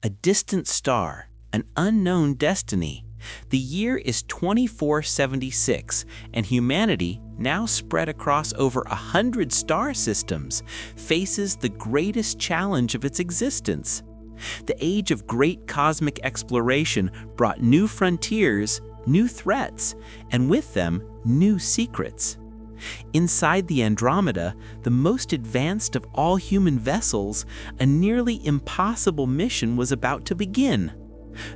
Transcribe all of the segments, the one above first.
a distant star, an unknown destiny. The year is 2476, and humanity, now spread across over 100 star systems, faces the greatest challenge of its existence. The age of great cosmic exploration brought new frontiers, new threats, and with them, new secrets. Inside the Andromeda, the most advanced of all human vessels, a nearly impossible mission was about to begin.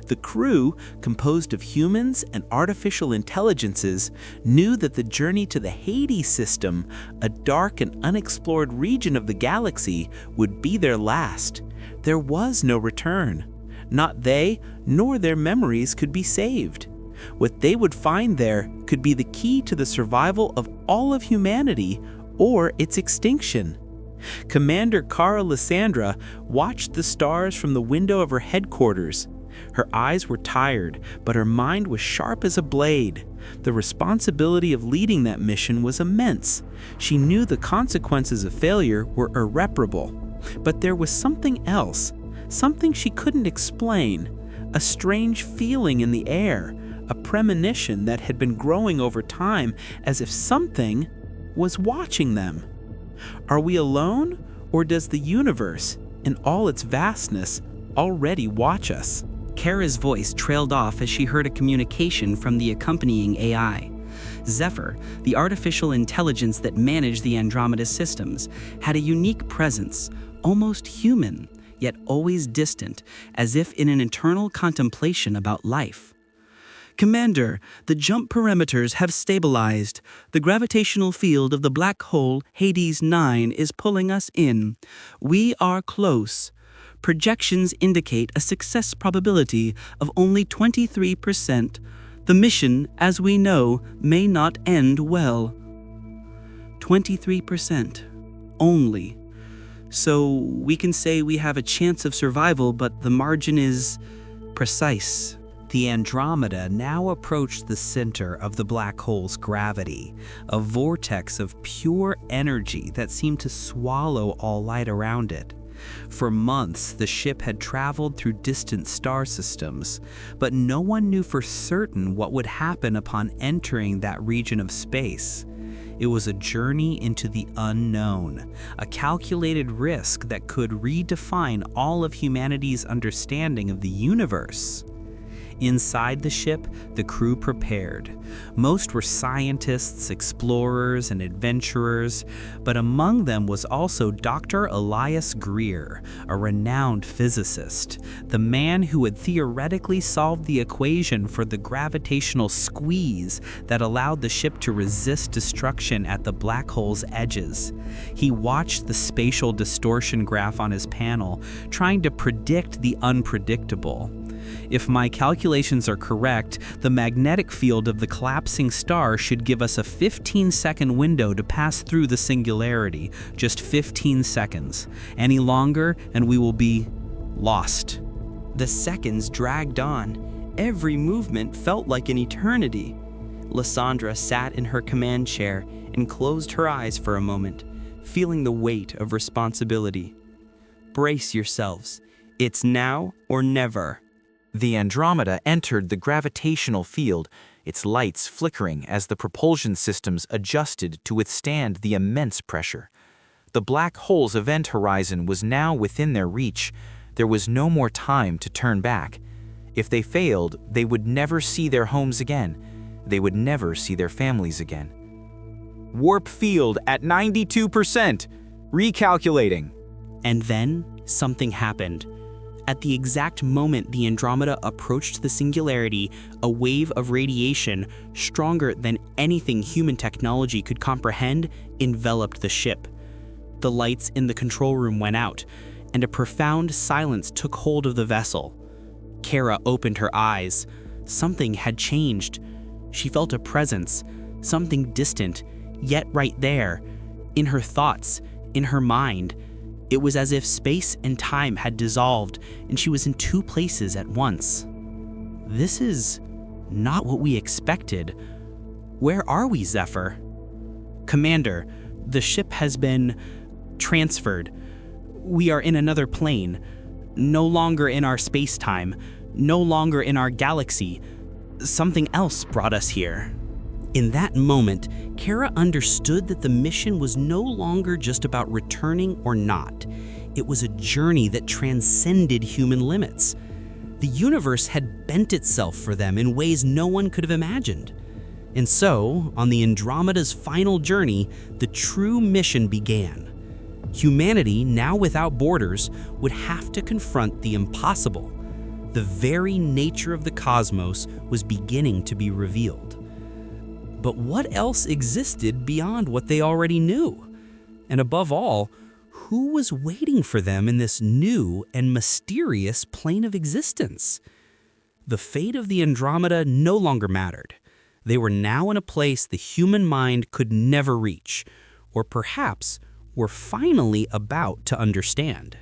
The crew, composed of humans and artificial intelligences, knew that the journey to the Hades system, a dark and unexplored region of the galaxy, would be their last. There was no return. Not they, nor their memories could be saved. What they would find there could be the key to the survival of all of humanity or its extinction. Commander Kara Lissandra watched the stars from the window of her headquarters. Her eyes were tired, but her mind was sharp as a blade. The responsibility of leading that mission was immense. She knew the consequences of failure were irreparable. But there was something else, something she couldn't explain, a strange feeling in the air, a premonition that had been growing over time as if something was watching them. Are we alone, or does the universe, in all its vastness, already watch us? Kara's voice trailed off as she heard a communication from the accompanying AI. Zephyr, the artificial intelligence that managed the Andromeda systems, had a unique presence, almost human, yet always distant, as if in an eternal contemplation about life. Commander, the jump parameters have stabilized. The gravitational field of the black hole Hades 9 is pulling us in. We are close. Projections indicate a success probability of only 23%. The mission, as we know, may not end well. 23%. Only. So we can say we have a chance of survival, but the margin is precise. The Andromeda now approached the center of the black hole's gravity, a vortex of pure energy that seemed to swallow all light around it. For months, the ship had traveled through distant star systems, but no one knew for certain what would happen upon entering that region of space. It was a journey into the unknown, a calculated risk that could redefine all of humanity's understanding of the universe. Inside the ship, the crew prepared. Most were scientists, explorers, and adventurers, but among them was also Dr. Elias Greer, a renowned physicist, the man who had theoretically solved the equation for the gravitational squeeze that allowed the ship to resist destruction at the black hole's edges. He watched the spatial distortion graph on his panel, trying to predict the unpredictable. If my calculations are correct, the magnetic field of the collapsing star should give us a 15-second window to pass through the singularity, just 15 seconds. Any longer, and we will be lost. The seconds dragged on. Every movement felt like an eternity. Lissandra sat in her command chair and closed her eyes for a moment, feeling the weight of responsibility. Brace yourselves. It's now or never. The Andromeda entered the gravitational field, its lights flickering as the propulsion systems adjusted to withstand the immense pressure. The black hole's event horizon was now within their reach. There was no more time to turn back. If they failed, they would never see their homes again. They would never see their families again. Warp field at 92%. Recalculating. And then something happened. At the exact moment the Andromeda approached the singularity, a wave of radiation, stronger than anything human technology could comprehend, enveloped the ship. The lights in the control room went out, and a profound silence took hold of the vessel. Kara opened her eyes. Something had changed. She felt a presence, something distant, yet right there, in her thoughts, in her mind. It was as if space and time had dissolved, and she was in two places at once. This is not what we expected. Where are we, Zephyr? Commander, the ship has been transferred. We are in another plane. no longer in our space-time, no longer in our galaxy. Something else brought us here. In that moment, Kara understood that the mission was no longer just about returning or not. It was a journey that transcended human limits. The universe had bent itself for them in ways no one could have imagined. And so, on the Andromeda's final journey, the true mission began. Humanity, now without borders, would have to confront the impossible. The very nature of the cosmos was beginning to be revealed. But what else existed beyond what they already knew? And above all, who was waiting for them in this new and mysterious plane of existence? The fate of the Andromeda no longer mattered. They were now in a place the human mind could never reach, or perhaps were finally about to understand.